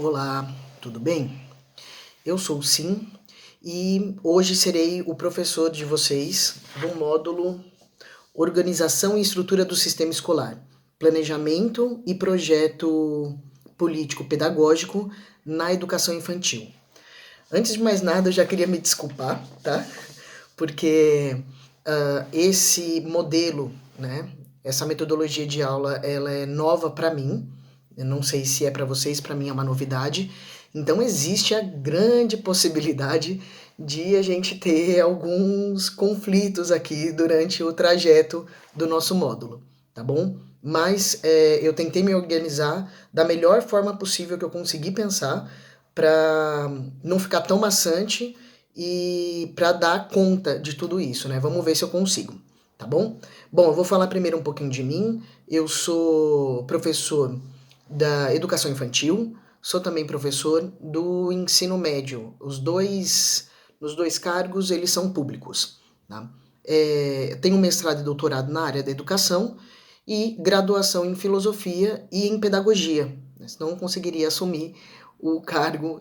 Olá, tudo bem? Eu sou o Sim e hoje serei o professor de vocês do módulo Organização e Estrutura do Sistema Escolar, Planejamento e Projeto Político-Pedagógico na Educação Infantil. Antes de mais nada, eu já queria me desculpar, tá? Porque esse modelo, né, essa metodologia de aula, ela é nova para mim. Eu não sei se é para vocês, para mim é uma novidade. Então existe a grande possibilidade de a gente ter alguns conflitos aqui durante o trajeto do nosso módulo, tá bom? Mas eu tentei me organizar da melhor forma possível que eu consegui pensar para não ficar tão maçante e para dar conta de tudo isso, né? Vamos ver se eu consigo, tá bom? Bom, eu vou falar primeiro um pouquinho de mim. Eu sou professor da educação infantil, sou também professor do ensino médio. Os dois cargos, eles são públicos, tá? Tenho mestrado e doutorado na área da educação e graduação em filosofia e em pedagogia. Senão não conseguiria assumir o cargo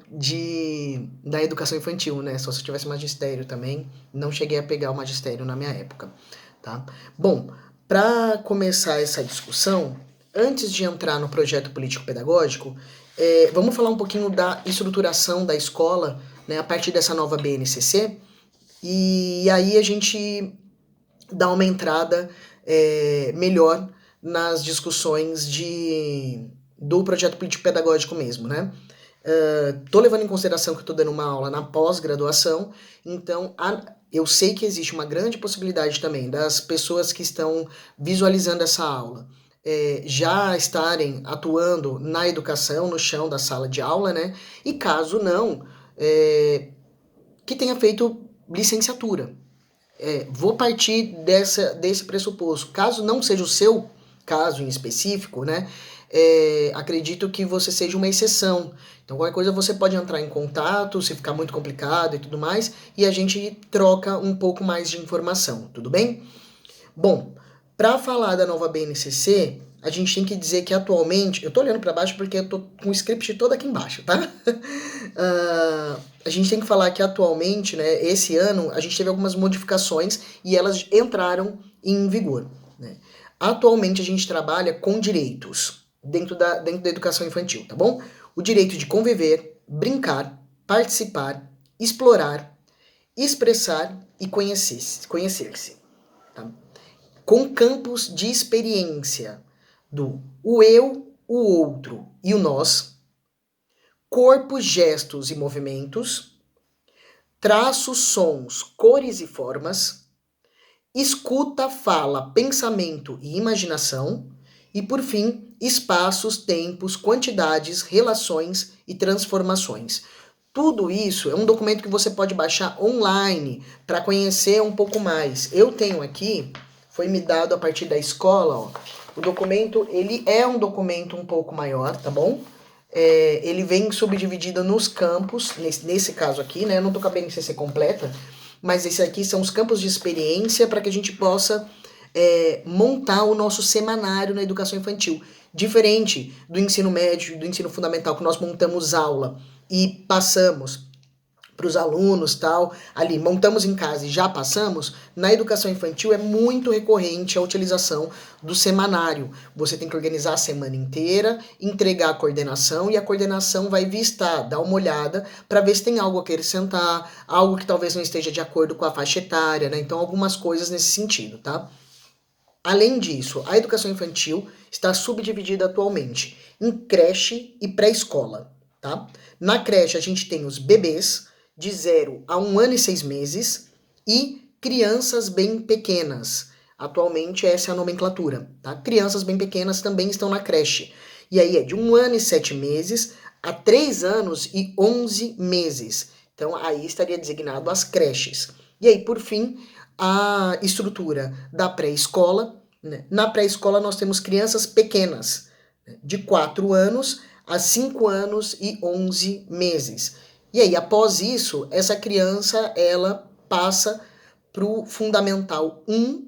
da educação infantil, né? Só se eu tivesse magistério também. Não cheguei a pegar o magistério na minha época, tá? Bom, para começar essa discussão, antes de entrar no projeto político-pedagógico, vamos falar um pouquinho da estruturação da escola, né, a partir dessa nova BNCC, e aí a gente dá uma entrada melhor nas discussões do projeto político-pedagógico mesmo, né? Tô levando em consideração que eu tô dando uma aula na pós-graduação, então eu sei que existe uma grande possibilidade também das pessoas que estão visualizando essa aula já estarem atuando na educação, no chão da sala de aula, né? E caso não, que tenha feito licenciatura. Vou partir desse pressuposto. Caso não seja o seu caso em específico, né? Acredito que você seja uma exceção. Então, qualquer coisa você pode entrar em contato, se ficar muito complicado e tudo mais, e a gente troca um pouco mais de informação, tudo bem? Bom, para falar da nova BNCC, a gente tem que dizer que atualmente, eu tô olhando para baixo porque eu tô com o script todo aqui embaixo, tá? A gente tem que falar que atualmente, né, esse ano, a gente teve algumas modificações e elas entraram em vigor, né? Atualmente a gente trabalha com direitos dentro da educação infantil, tá bom? O direito de conviver, brincar, participar, explorar, expressar e conhecer-se, tá? Com campos de experiência do o eu, o outro e o nós, corpos, gestos e movimentos, traços, sons, cores e formas, escuta, fala, pensamento e imaginação, e por fim, espaços, tempos, quantidades, relações e transformações. Tudo isso é um documento que você pode baixar online para conhecer um pouco mais. Eu tenho aqui, foi me dado a partir da escola, ó. O documento, ele é um documento um pouco maior, tá bom? Ele vem subdividido nos campos, nesse caso aqui, né? Eu não tô com a BNCC completa, mas esse aqui são os campos de experiência para que a gente possa montar o nosso semanário na educação infantil. Diferente do ensino médio, do ensino fundamental, que nós montamos aula e passamos para os alunos, tal, ali montamos em casa e já passamos, na educação infantil é muito recorrente a utilização do semanário. Você tem que organizar a semana inteira, entregar a coordenação e a coordenação vai vistar, dar uma olhada para ver se tem algo a acrescentar, algo que talvez não esteja de acordo com a faixa etária, né? Então algumas coisas nesse sentido, tá? Além disso, a educação infantil está subdividida atualmente em creche e pré-escola, tá? Na creche a gente tem os bebês de 0 a 1 ano e 6 meses e crianças bem pequenas. Atualmente essa é a nomenclatura, tá? Crianças bem pequenas também estão na creche. E aí é de 1 ano e 7 meses a 3 anos e 11 meses. Então aí estaria designado as creches. E aí, por fim, a estrutura da pré-escola, né? Na pré-escola nós temos crianças pequenas, né? De 4 anos a 5 anos e 11 meses. E aí, após isso, essa criança, ela passa para o Fundamental 1,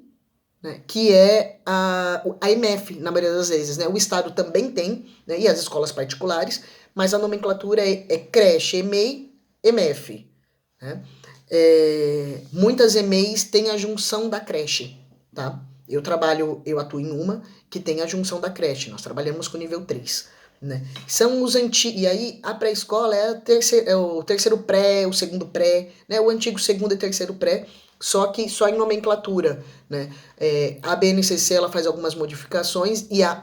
né, que é a EMF, na maioria das vezes, né? O Estado também tem, né, e as escolas particulares, mas a nomenclatura é creche, EMEI, EMEF, né? Muitas EMEIs têm a junção da creche, tá? Eu atuo em uma que tem a junção da creche, nós trabalhamos com nível 3, né? São os antigos, e aí a pré-escola é o terceiro pré, o segundo pré, né? O antigo segundo e terceiro pré, só que só em nomenclatura, né? A BNCC ela faz algumas modificações e a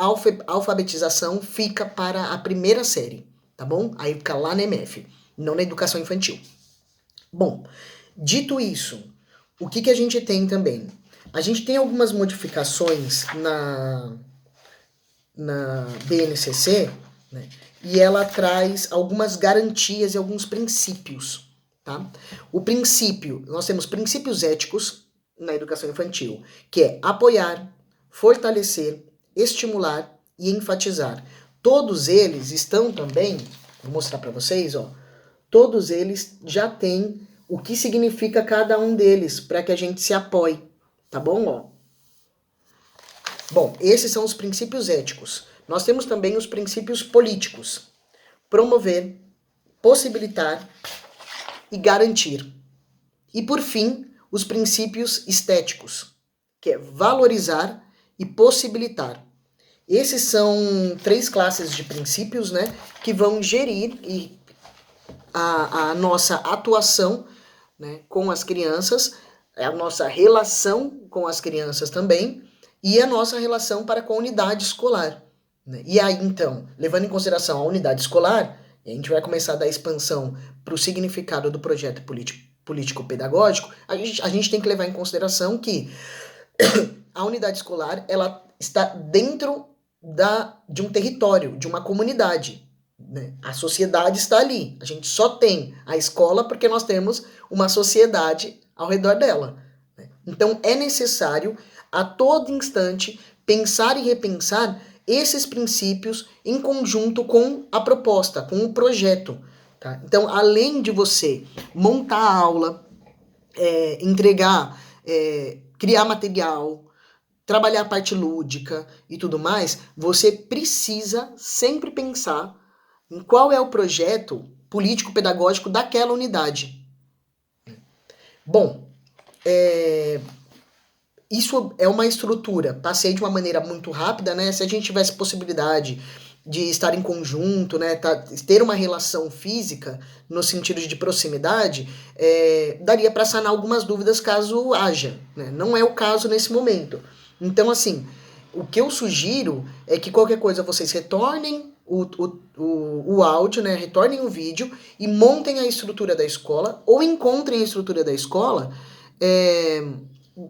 alfabetização fica para a primeira série, tá bom? Aí fica lá na MF, não na educação infantil. Bom, dito isso, o que a gente tem também? A gente tem algumas modificações na BNCC, né? E ela traz algumas garantias e alguns princípios, tá? O princípio, nós temos princípios éticos na educação infantil, que é apoiar, fortalecer, estimular e enfatizar. Todos eles estão também, vou mostrar para vocês, ó. Todos eles já têm o que significa cada um deles para que a gente se apoie, tá bom, ó? Bom, esses são os princípios éticos. Nós temos também os princípios políticos. Promover, possibilitar e garantir. E, por fim, os princípios estéticos, que é valorizar e possibilitar. Esses são 3 classes de princípios, né, que vão gerir a nossa atuação, né, com as crianças, a nossa relação com as crianças também, e a nossa relação para com a unidade escolar, né? E aí, então, levando em consideração a unidade escolar, a gente vai começar a dar expansão para o significado do projeto político-pedagógico, a gente tem que levar em consideração que a unidade escolar ela está dentro de um território, de uma comunidade, né? A sociedade está ali. A gente só tem a escola porque nós temos uma sociedade ao redor dela, né? Então é necessário a todo instante pensar e repensar esses princípios em conjunto com a proposta, com o projeto, tá? Então, além de você montar a aula, entregar, criar material, trabalhar a parte lúdica e tudo mais, você precisa sempre pensar em qual é o projeto político-pedagógico daquela unidade. Bom, isso é uma estrutura. Passei de uma maneira muito rápida, né? Se a gente tivesse possibilidade de estar em conjunto, né? Ter uma relação física no sentido de proximidade, daria para sanar algumas dúvidas caso haja, né? Não é o caso nesse momento. Então, assim, o que eu sugiro é que qualquer coisa vocês retornem o áudio, né? Retornem o vídeo e montem a estrutura da escola ou encontrem a estrutura da escola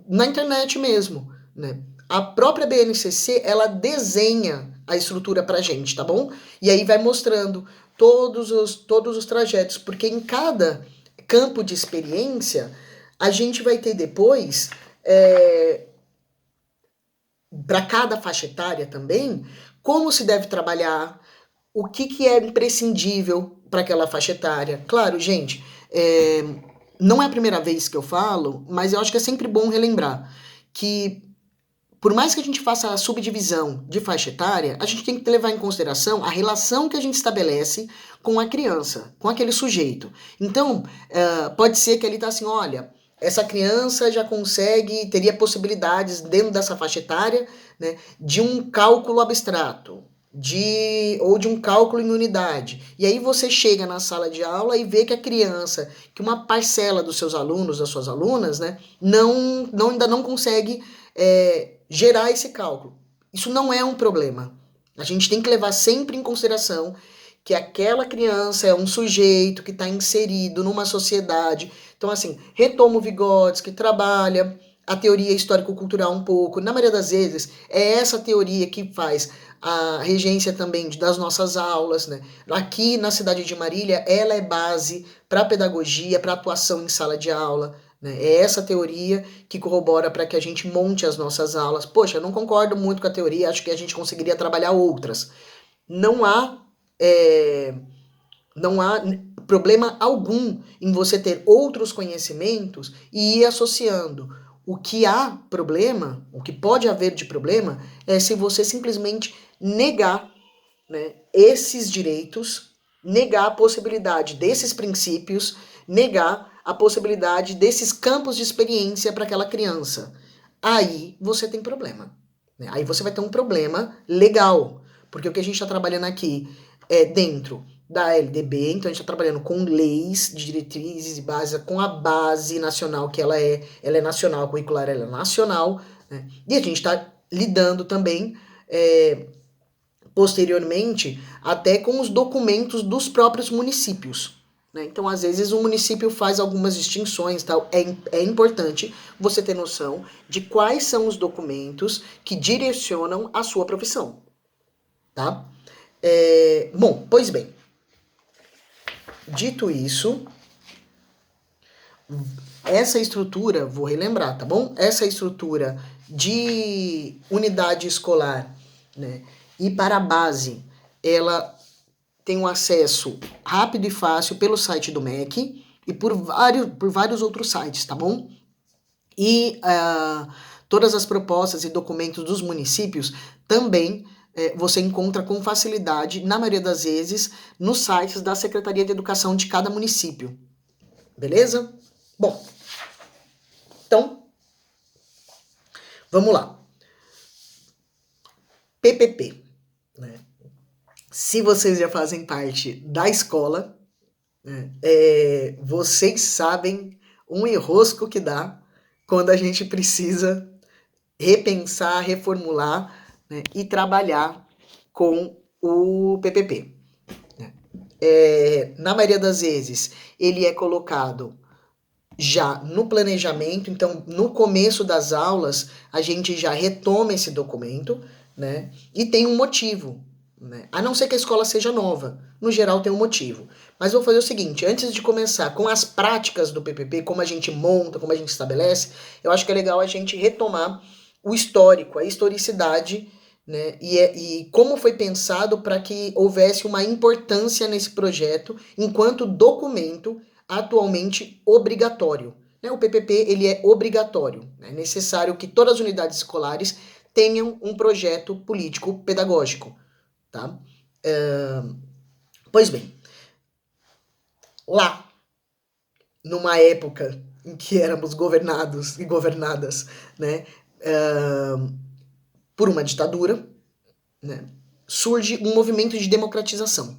na internet mesmo, né? A própria BNCC, ela desenha a estrutura pra gente, tá bom? E aí vai mostrando todos os trajetos, porque em cada campo de experiência, a gente vai ter depois, para cada faixa etária também, como se deve trabalhar, o que é imprescindível para aquela faixa etária. Claro, gente, não é a primeira vez que eu falo, mas eu acho que é sempre bom relembrar que, por mais que a gente faça a subdivisão de faixa etária, a gente tem que levar em consideração a relação que a gente estabelece com a criança, com aquele sujeito. Então, pode ser que ele tá assim, olha, essa criança já teria possibilidades dentro dessa faixa etária, né, de um cálculo abstrato, ou de um cálculo em unidade. E aí você chega na sala de aula e vê que a criança, que uma parcela dos seus alunos, das suas alunas, né, ainda não consegue gerar esse cálculo. Isso não é um problema. A gente tem que levar sempre em consideração que aquela criança é um sujeito que está inserido numa sociedade. Então, assim, retoma o Vygotsky, trabalha a teoria histórico-cultural um pouco. Na maioria das vezes, é essa teoria que faz a regência também das nossas aulas, né? Aqui na cidade de Marília, ela é base para pedagogia, para atuação em sala de aula, né? É essa teoria que corrobora para que a gente monte as nossas aulas. Poxa, eu não concordo muito com a teoria, acho que a gente conseguiria trabalhar outras. Não há problema algum em você ter outros conhecimentos e ir associando. O que há problema, o que pode haver de problema, é se você simplesmente negar, né, esses direitos negar a possibilidade desses princípios, negar a possibilidade desses campos de experiência para aquela criança. Aí você tem problema. Né? Aí você vai ter um problema legal. Porque o que a gente está trabalhando aqui é dentro da LDB, então a gente está trabalhando com leis, de diretrizes e bases, com a base nacional, que ela é nacional, a curricular ela é nacional, né? E a gente está lidando também, posteriormente, até com os documentos dos próprios municípios. Né? Então, às vezes, o município faz algumas distinções, tal. É importante você ter noção de quais são os documentos que direcionam a sua profissão. Tá? Bom, pois bem, dito isso, essa estrutura, vou relembrar, tá bom? Essa estrutura de unidade escolar, né, e para a base, ela tem um acesso rápido e fácil pelo site do MEC e por vários outros sites, tá bom? E todas as propostas e documentos dos municípios também você encontra com facilidade, na maioria das vezes, nos sites da Secretaria de Educação de cada município. Beleza? Bom, então, vamos lá. PPP. Né? Se vocês já fazem parte da escola, vocês sabem um enrosco que dá quando a gente precisa repensar, reformular, né, e trabalhar com o PPP. Na maioria das vezes, ele é colocado já no planejamento, então no começo das aulas a gente já retoma esse documento, né? E tem um motivo, né? A não ser que a escola seja nova, no geral tem um motivo. Mas vou fazer o seguinte, antes de começar com as práticas do PPP, como a gente monta, como a gente estabelece, eu acho que é legal a gente retomar o histórico, a historicidade, né? E como foi pensado para que houvesse uma importância nesse projeto enquanto documento atualmente obrigatório. O PPP ele é obrigatório, é necessário que todas as unidades escolares tenham um projeto político-pedagógico. Tá? Pois bem, lá, numa época em que éramos governados e governadas, né, por uma ditadura, né, surge um movimento de democratização,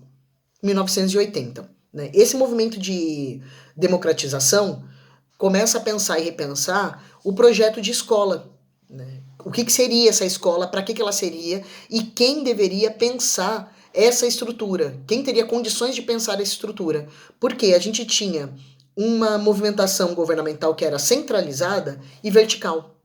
1980. Né? Esse movimento de democratização começa a pensar e repensar o projeto de escola. Né? O que seria essa escola, para que ela seria e quem deveria pensar essa estrutura, quem teria condições de pensar essa estrutura. Porque a gente tinha uma movimentação governamental que era centralizada e vertical.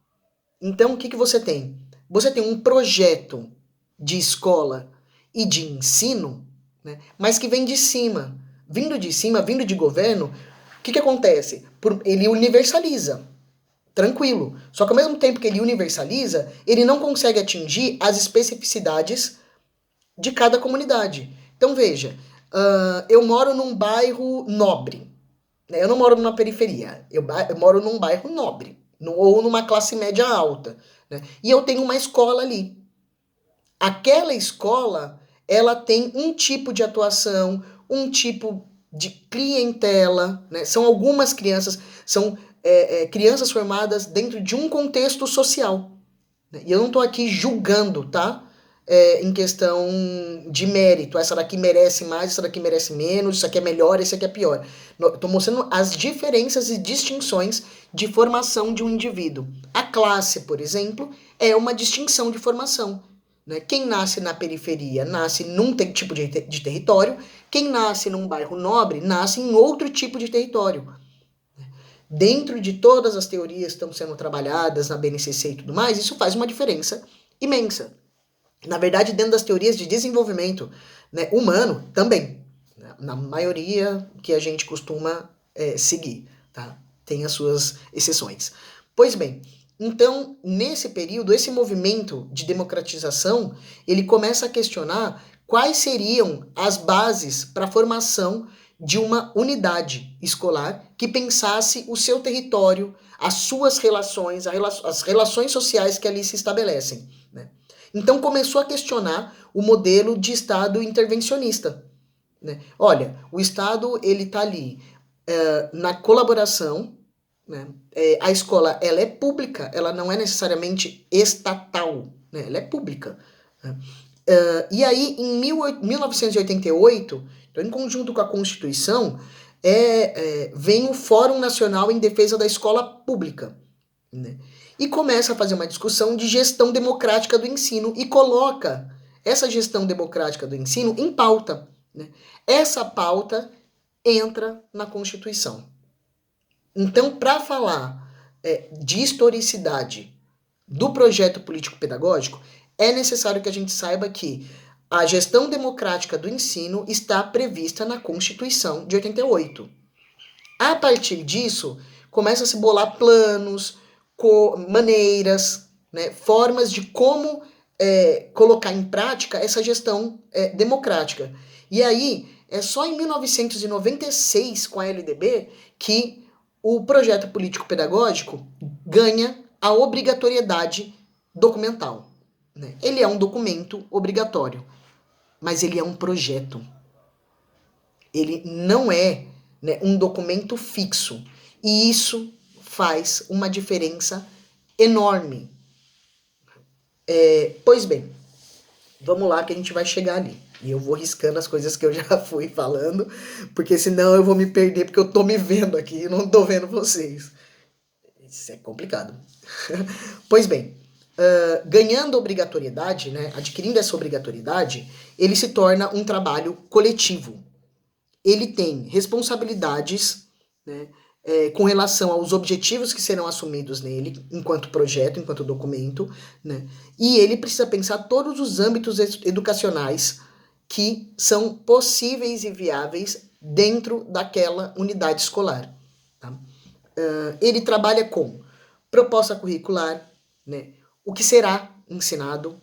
Então, o que você tem? Você tem um projeto de escola e de ensino, né, mas que vem de cima. Vindo de cima, vindo de governo, o que acontece? Ele universaliza. Tranquilo. Só que ao mesmo tempo que ele universaliza, ele não consegue atingir as especificidades de cada comunidade. Então veja, eu moro num bairro nobre. Né? Eu não moro numa periferia. Eu moro num bairro nobre. Ou numa classe média alta. Né? E eu tenho uma escola ali. Aquela escola, ela tem um tipo de atuação, um tipo de clientela, né? São algumas crianças, são crianças formadas dentro de um contexto social. Né? E eu não estou aqui julgando, tá? Em questão de mérito. Essa daqui merece mais, essa daqui merece menos, isso aqui é melhor, esse aqui é pior. Estou mostrando as diferenças e distinções de formação de um indivíduo. A classe, por exemplo, é uma distinção de formação. Né? Quem nasce na periferia nasce num tipo de território, quem nasce num bairro nobre nasce em outro tipo de território. Dentro de todas as teorias que estão sendo trabalhadas na BNCC e tudo mais, isso faz uma diferença imensa. Na verdade, dentro das teorias de desenvolvimento, né, humano também, né, na maioria que a gente costuma seguir, tá? Tem as suas exceções. Pois bem, então, nesse período, esse movimento de democratização, ele começa a questionar quais seriam as bases para a formação de uma unidade escolar que pensasse o seu território, as suas relações, as relações sociais que ali se estabelecem. Né? Então começou a questionar o modelo de Estado intervencionista. né? Olha, o Estado ele está ali na colaboração, né? A escola ela é pública, ela não é necessariamente estatal, né? Ela é pública. Né? E aí, em 1988, então, em conjunto com a Constituição, vem o Fórum Nacional em Defesa da Escola Pública, né? E começa a fazer uma discussão de gestão democrática do ensino e coloca essa gestão democrática do ensino em pauta, né? Essa pauta entra na Constituição. Então, para falar de historicidade do projeto político-pedagógico, é necessário que a gente saiba que a gestão democrática do ensino está prevista na Constituição de 88. A partir disso, começa a se bolar planos, maneiras, né, formas de como colocar em prática essa gestão democrática. E aí, é só em 1996, com a LDB, que o projeto político-pedagógico ganha a obrigatoriedade documental. Né? Ele é um documento obrigatório, mas ele é um projeto. Ele não é, né, um documento fixo. E isso faz uma diferença enorme. Pois bem, vamos lá que a gente vai chegar ali. E eu vou riscando as coisas que eu já fui falando, porque senão eu vou me perder, porque eu tô me vendo aqui e não tô vendo vocês. Isso é complicado. Pois bem, ganhando obrigatoriedade, né, adquirindo essa obrigatoriedade, ele se torna um trabalho coletivo. Ele tem responsabilidades, né, com relação aos objetivos que serão assumidos nele, enquanto projeto, enquanto documento, né, e ele precisa pensar todos os âmbitos educacionais que são possíveis e viáveis dentro daquela unidade escolar. Tá? Ele trabalha com proposta curricular, né, o que será ensinado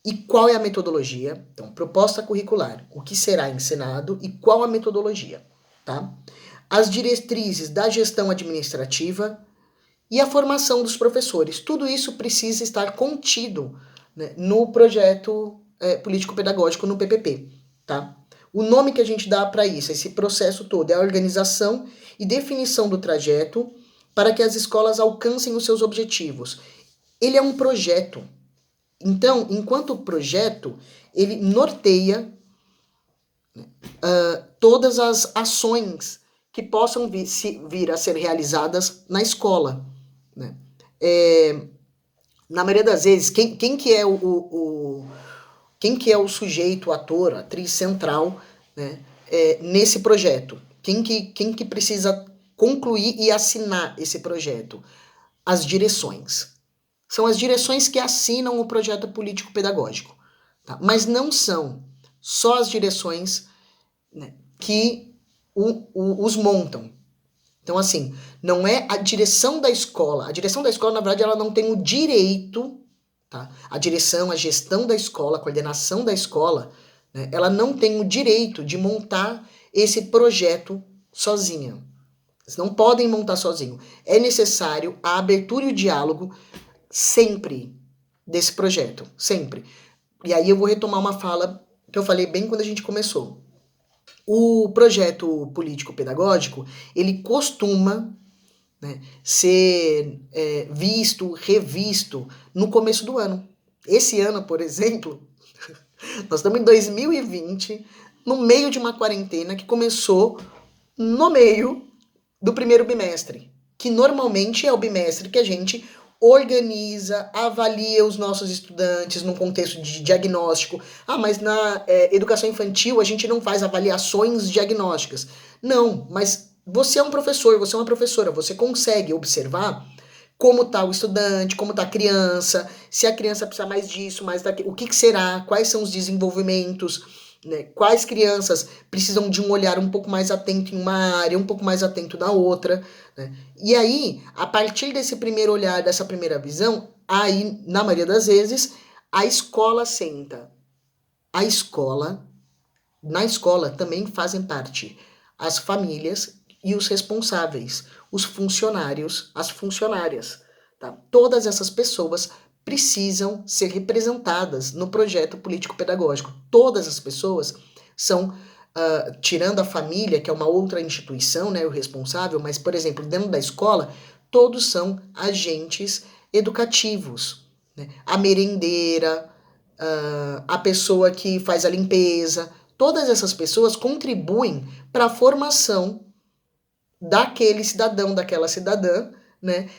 e qual é a metodologia. Então, proposta curricular, o que será ensinado e qual a metodologia. Tá? As diretrizes da gestão administrativa e a formação dos professores. Tudo isso precisa estar contido, né, no projeto político-pedagógico, no PPP. Tá? O nome que a gente dá para isso, esse processo todo, é a organização e definição do trajeto para que as escolas alcancem os seus objetivos. Ele é um projeto. Então, enquanto projeto, ele norteia todas as ações que possam vir a ser realizadas na escola. Né? Na maioria das vezes, quem que é quem que é o sujeito, o ator, a atriz central, né, nesse projeto? Quem que precisa concluir e assinar esse projeto? As direções. São as direções que assinam o projeto político-pedagógico. Tá? Mas não são só as direções, né, que os montam. Então, assim, não é a direção da escola. A direção da escola, na verdade, ela não tem o direito, tá? A direção, a gestão da escola, a coordenação da escola, né, ela não tem o direito de montar esse projeto sozinha. Eles não podem montar sozinho. É necessário a abertura e o diálogo sempre desse projeto. Sempre. E aí eu vou retomar uma fala que eu falei bem quando a gente começou. O projeto político-pedagógico, ele costuma, né, ser visto, revisto no começo do ano. Esse ano, por exemplo, nós estamos em 2020, no meio de uma quarentena que começou no meio do primeiro bimestre, que normalmente é o bimestre que a gente organiza, avalia os nossos estudantes num contexto de diagnóstico. Ah, mas na educação infantil a gente não faz avaliações diagnósticas. Não, mas você é um professor, você é uma professora, você consegue observar como está o estudante, como está a criança, se a criança precisa mais disso, mais daquilo, o que será, quais são os desenvolvimentos, né? Quais crianças precisam de um olhar um pouco mais atento em uma área, um pouco mais atento na outra, né? E aí, a partir desse primeiro olhar, dessa primeira visão, aí, na maioria das vezes, a escola senta. A escola, na escola também fazem parte as famílias e os responsáveis, os funcionários, as funcionárias. Tá? Todas essas pessoas precisam ser representadas no projeto político-pedagógico. Todas as pessoas são tirando a família, que é uma outra instituição, né, o responsável, mas, por exemplo, dentro da escola, todos são agentes educativos, né? A merendeira, a pessoa que faz a limpeza, todas essas pessoas contribuem para a formação daquele cidadão, daquela cidadã, né?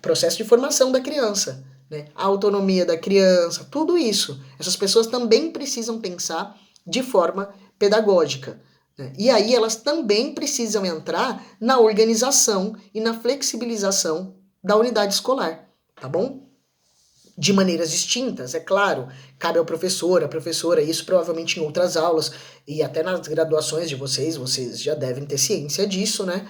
Processo de formação da criança, né? A autonomia da criança, tudo isso. Essas pessoas também precisam pensar de forma pedagógica, né? E aí elas também precisam entrar na organização e na flexibilização da unidade escolar, tá bom? De maneiras distintas, é claro, cabe ao professor, à professora, isso provavelmente em outras aulas e até nas graduações de vocês já devem ter ciência disso, né?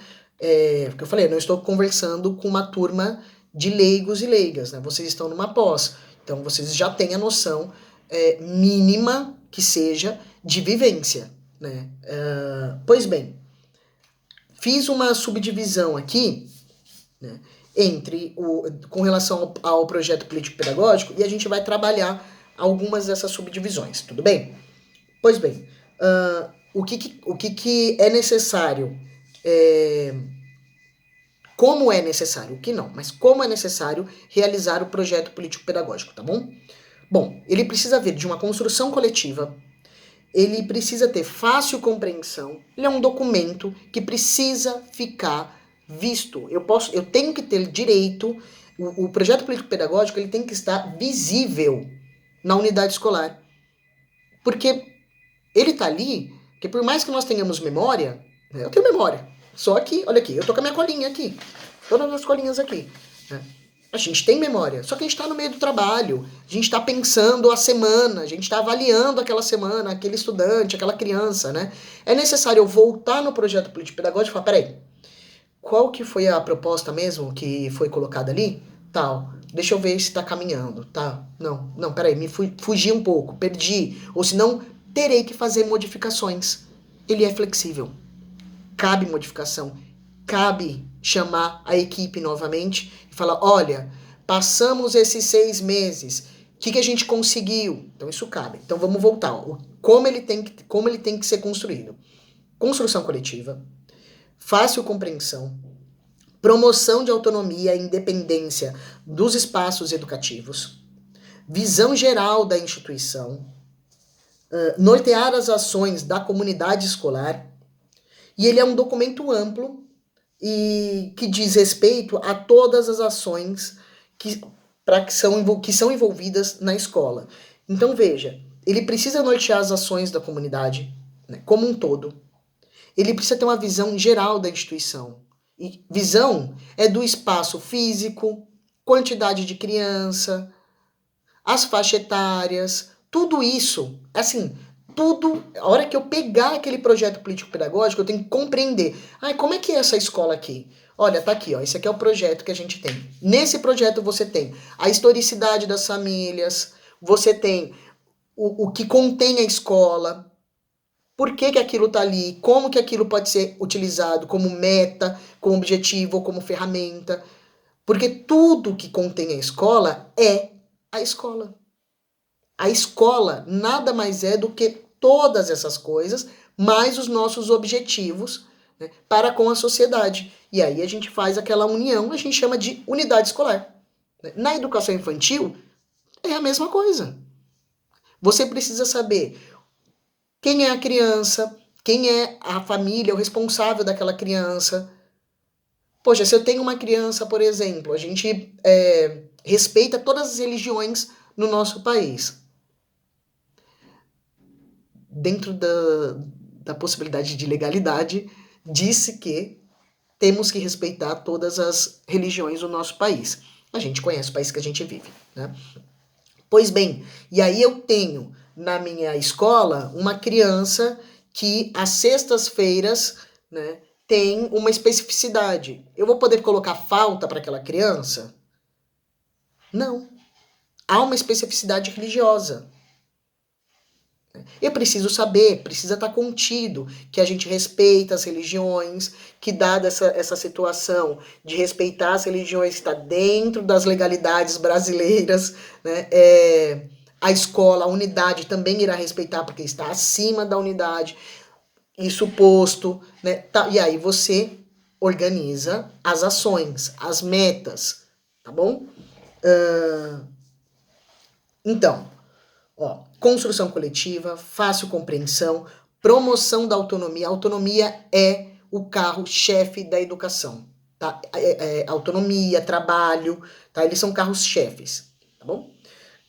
Porque eu falei, eu não estou conversando com uma turma de leigos e leigas, né? Vocês estão numa pós, então vocês já têm a noção mínima que seja de vivência, né? Pois bem, fiz uma subdivisão aqui, né, com relação ao projeto político-pedagógico e a gente vai trabalhar algumas dessas subdivisões, tudo bem? Pois bem, o que é necessário, como é necessário, o que não, mas como é necessário realizar o projeto político-pedagógico, tá bom? Bom, ele precisa vir de uma construção coletiva, ele precisa ter fácil compreensão, ele é um documento que precisa ficar visto. Eu tenho que ter direito, o projeto político-pedagógico ele tem que estar visível na unidade escolar. Porque ele tá ali, que por mais que nós tenhamos memória, né, eu tenho memória, só que, olha aqui, eu tô com a minha colinha aqui, todas as colinhas aqui, né? A gente tem memória, só que a gente está no meio do trabalho, a gente está pensando a semana, a gente está avaliando aquela semana, aquele estudante, aquela criança, né? É necessário eu voltar no projeto político-pedagógico e falar, peraí, qual que foi a proposta mesmo que foi colocada ali? Tal, deixa eu ver se está caminhando, tá? Não, peraí, fugi um pouco, perdi, ou senão terei que fazer modificações. Ele é flexível, cabe modificação, cabe chamar a equipe novamente e falar, olha, passamos esses 6 meses, o que a gente conseguiu? Então isso cabe. Então vamos voltar. Como ele tem que ser construído. Construção coletiva, fácil compreensão, promoção de autonomia e independência dos espaços educativos, visão geral da instituição, nortear as ações da comunidade escolar, e ele é um documento amplo e que diz respeito a todas as ações que são envolvidas na escola. Então veja, ele precisa nortear as ações da comunidade, né, como um todo. Ele precisa ter uma visão geral da instituição. E visão é do espaço físico, quantidade de criança, as faixas etárias, tudo isso, assim, tudo, a hora que eu pegar aquele projeto político-pedagógico, eu tenho que compreender. Como é que é essa escola aqui? Olha, tá aqui, ó, esse aqui é o projeto que a gente tem. Nesse projeto você tem a historicidade das famílias, você tem o que contém a escola, por que aquilo tá ali, como que aquilo pode ser utilizado como meta, como objetivo ou como ferramenta. Porque tudo que contém a escola é a escola. A escola nada mais é do que todas essas coisas, mais os nossos objetivos, né, para com a sociedade. E aí a gente faz aquela união, a gente chama de unidade escolar. Na educação infantil, é a mesma coisa. Você precisa saber quem é a criança, quem é a família, o responsável daquela criança. Poxa, se eu tenho uma criança, por exemplo, a gente respeita todas as religiões no nosso país. Dentro da possibilidade de legalidade, disse que temos que respeitar todas as religiões do nosso país. A gente conhece o país que a gente vive, né? Pois bem, e aí eu tenho na minha escola uma criança que às sextas-feiras, né, tem uma especificidade. Eu vou poder colocar falta para aquela criança? Não. Há uma especificidade religiosa. Eu preciso saber, precisa estar contido, que a gente respeita as religiões, que dada essa situação de respeitar as religiões, está dentro das legalidades brasileiras, né? A escola, a unidade também irá respeitar, porque está acima da unidade. Isso posto, né? Tá, e aí você organiza as ações, as metas, tá bom? Então, ó, construção coletiva, fácil compreensão, promoção da autonomia. A autonomia é o carro-chefe da educação, tá? Autonomia, trabalho, tá? Eles são carros-chefes, tá bom?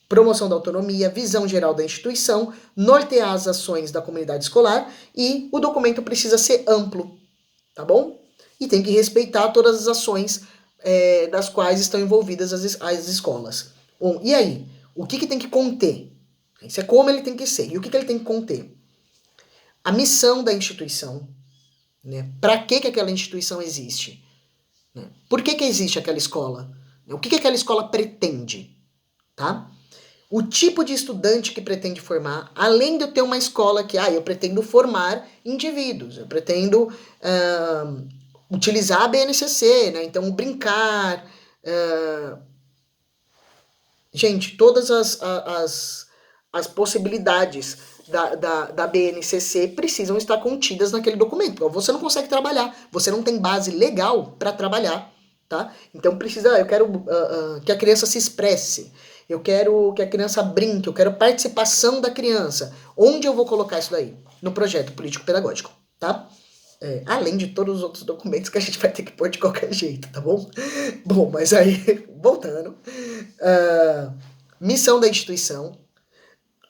Promoção da autonomia, visão geral da instituição, nortear as ações da comunidade escolar e o documento precisa ser amplo, tá bom? E tem que respeitar todas as ações das quais estão envolvidas as escolas. Bom, e aí? O que tem que conter? Isso é como ele tem que ser. E o que ele tem que conter? A missão da instituição, né? Para que aquela instituição existe? Né? Por que existe aquela escola? O que aquela escola pretende? Tá? O tipo de estudante que pretende formar, além de eu ter uma escola que, eu pretendo formar indivíduos, eu pretendo utilizar a BNCC, né? Então, brincar. Gente, todas as possibilidades da BNCC precisam estar contidas naquele documento. Você não consegue trabalhar, você não tem base legal para trabalhar, tá? Então eu quero que a criança se expresse, eu quero que a criança brinque, eu quero participação da criança. Onde eu vou colocar isso daí? No projeto político-pedagógico, tá? Além de todos os outros documentos que a gente vai ter que pôr de qualquer jeito, tá bom? Bom, mas aí, voltando. Missão da instituição,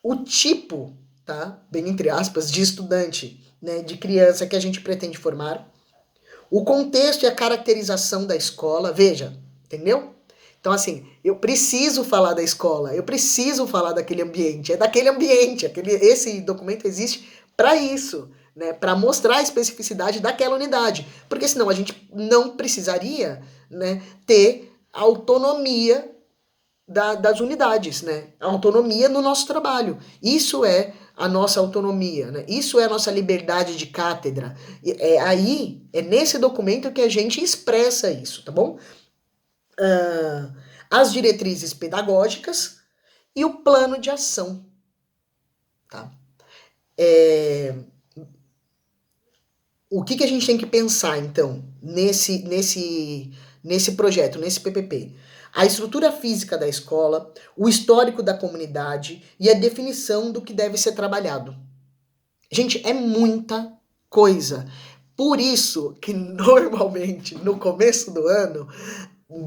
o tipo, tá? Bem entre aspas, de estudante, né, de criança que a gente pretende formar, o contexto e a caracterização da escola, veja, entendeu? Então, assim, eu preciso falar da escola, eu preciso falar daquele ambiente, é daquele ambiente, esse documento existe para isso, né, para mostrar a especificidade daquela unidade, porque senão a gente não precisaria, né, ter autonomia das unidades, né? A autonomia no nosso trabalho. Isso é a nossa autonomia, né? Isso é a nossa liberdade de cátedra. É nesse documento que a gente expressa isso, tá bom? As diretrizes pedagógicas e o plano de ação, tá? O que a gente tem que pensar, então, nesse projeto, nesse PPP? A estrutura física da escola, o histórico da comunidade e a definição do que deve ser trabalhado. Gente, é muita coisa. Por isso que normalmente no começo do ano,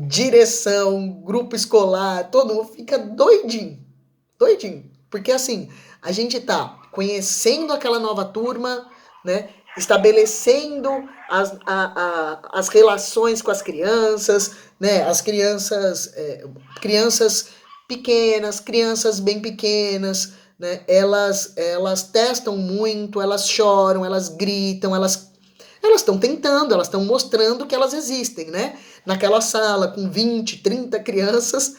direção, grupo escolar, todo mundo fica doidinho. Doidinho. Porque assim, a gente tá conhecendo aquela nova turma, né? Estabelecendo as relações com as crianças, né? As crianças, crianças pequenas, crianças bem pequenas, né? Elas testam muito, elas choram, elas gritam, elas estão tentando, elas estão mostrando que elas existem, né? Naquela sala com 20, 30 crianças,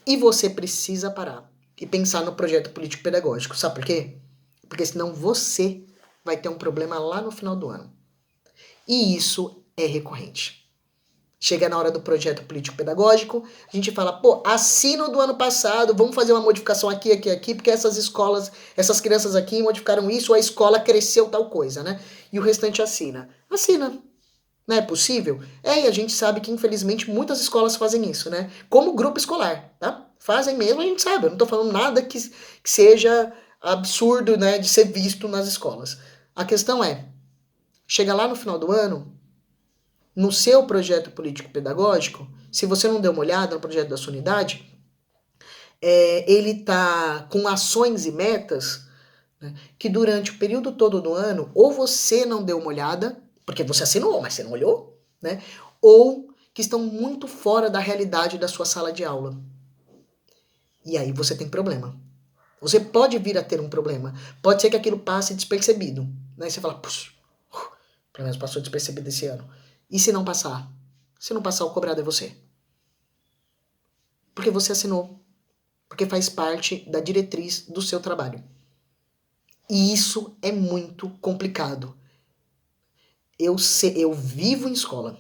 e você precisa parar e pensar no projeto político-pedagógico. Sabe por quê? Porque senão você vai ter um problema lá no final do ano. E isso é recorrente. Chega na hora do projeto político-pedagógico, a gente fala, pô, assino do ano passado, vamos fazer uma modificação aqui, porque essas escolas, essas crianças aqui modificaram isso, a escola cresceu tal coisa, né? E o restante assina. Assina. Não é possível? E a gente sabe que, infelizmente, muitas escolas fazem isso, né? Como grupo escolar, tá? Fazem mesmo, a gente sabe. Eu não tô falando nada que seja absurdo, né, de ser visto nas escolas. A questão é, chega lá no final do ano, no seu projeto político-pedagógico, se você não deu uma olhada no projeto da sua unidade, ele tá com ações e metas, né, que durante o período todo do ano, ou você não deu uma olhada, porque você assinou, mas você não olhou, né? Ou que estão muito fora da realidade da sua sala de aula. E aí você tem problema. Você pode vir a ter um problema. Pode ser que aquilo passe despercebido. Né? Você fala, puxa, pelo menos passou despercebido esse ano. E se não passar? Se não passar, o cobrado é você. Porque você assinou. Porque faz parte da diretriz do seu trabalho. E isso é muito complicado. Eu vivo em escola.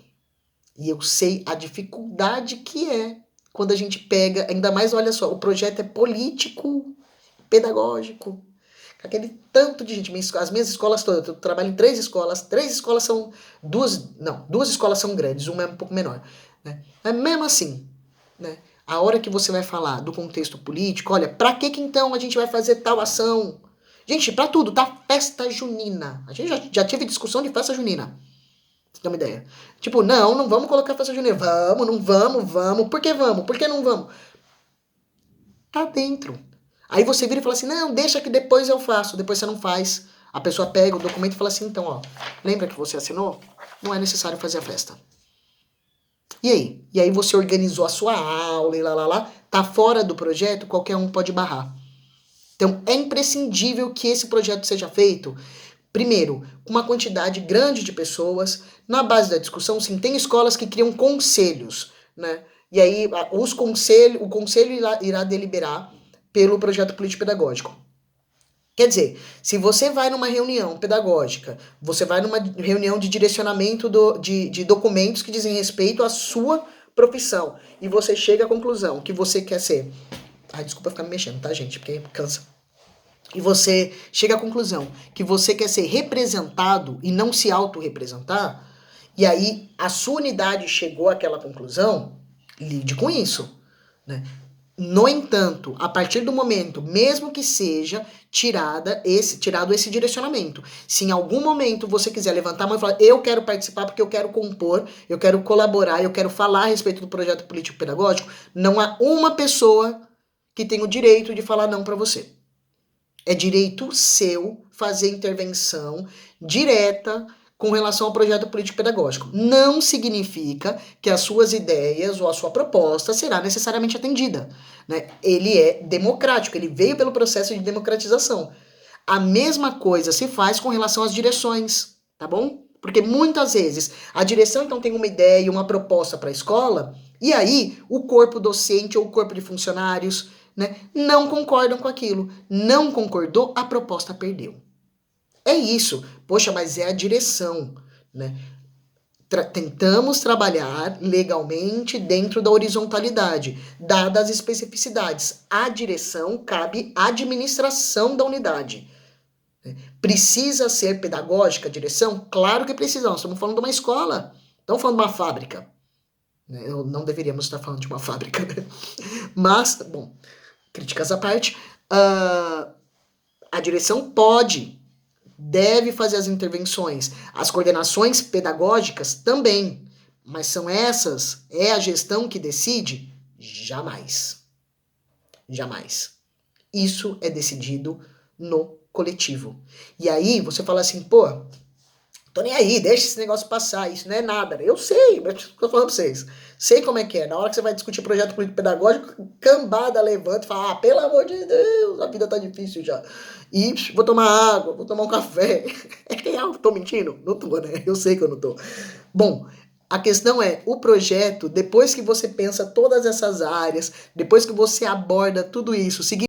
E eu sei a dificuldade que é quando a gente pega, ainda mais, olha só, o projeto é político, pedagógico. Aquele tanto de gente. As minhas escolas todas, eu trabalho em 3 escolas. 3 escolas são... duas escolas são grandes, uma é um pouco menor. Né? Mas mesmo assim, né? A hora que você vai falar do contexto político, olha, pra que então a gente vai fazer tal ação? Gente, pra tudo, tá? Festa junina. A gente já teve discussão de festa junina. Pra você ter uma ideia. Tipo, não vamos colocar festa junina. Vamos, não vamos. Por que vamos? Por que não vamos? Tá dentro. Aí você vira e fala assim, não, deixa que depois eu faço. Depois você não faz. A pessoa pega o documento e fala assim, então, ó, lembra que você assinou? Não é necessário fazer a festa. E aí? E aí você organizou a sua aula e lá. Tá fora do projeto, qualquer um pode barrar. Então é imprescindível que esse projeto seja feito, primeiro, com uma quantidade grande de pessoas. Na base da discussão, sim, tem escolas que criam conselhos, né? E aí o conselho irá deliberar pelo projeto político-pedagógico. Quer dizer, se você vai numa reunião pedagógica, você vai numa reunião de direcionamento de documentos que dizem respeito à sua profissão, e você chega à conclusão que você quer ser... Ai, desculpa ficar me mexendo, tá, gente? Porque cansa. E você chega à conclusão que você quer ser representado e não se autorrepresentar, e aí a sua unidade chegou àquela conclusão, lide com isso, né? No entanto, a partir do momento, mesmo que seja tirado esse direcionamento, se em algum momento você quiser levantar a mão e falar, eu quero participar porque eu quero compor, eu quero colaborar, eu quero falar a respeito do projeto político-pedagógico, não há uma pessoa que tem o direito de falar não para você. É direito seu fazer intervenção direta com relação ao projeto político-pedagógico. Não significa que as suas ideias ou a sua proposta será necessariamente atendida, né? Ele é democrático, ele veio pelo processo de democratização. A mesma coisa se faz com relação às direções, tá bom? Porque muitas vezes a direção então tem uma ideia e uma proposta para a escola, e aí o corpo docente ou o corpo de funcionários, né, não concordam com aquilo. Não concordou, a proposta perdeu. É isso. Poxa, mas é a direção, né? Tentamos trabalhar legalmente dentro da horizontalidade, dadas as especificidades. A direção cabe à administração da unidade. Precisa ser pedagógica a direção? Claro que precisa. Nós estamos falando de uma escola, estamos falando de uma fábrica. Não deveríamos estar falando de uma fábrica. Mas, bom, críticas à parte, a direção deve fazer as intervenções. As coordenações pedagógicas também. Mas é a gestão que decide? Jamais. Jamais. Isso é decidido no coletivo. E aí você fala assim, pô, tô nem aí, deixa esse negócio passar, isso não é nada. Eu sei, mas tô falando pra vocês. Sei como é que é. Na hora que você vai discutir projeto político-pedagógico, cambada levanta e fala, pelo amor de Deus, a vida tá difícil já. E vou tomar água, vou tomar um café. É real, tô mentindo? Não tô, né? Eu sei que eu não tô. Bom, a questão é, o projeto, depois que você pensa todas essas áreas, depois que você aborda tudo isso,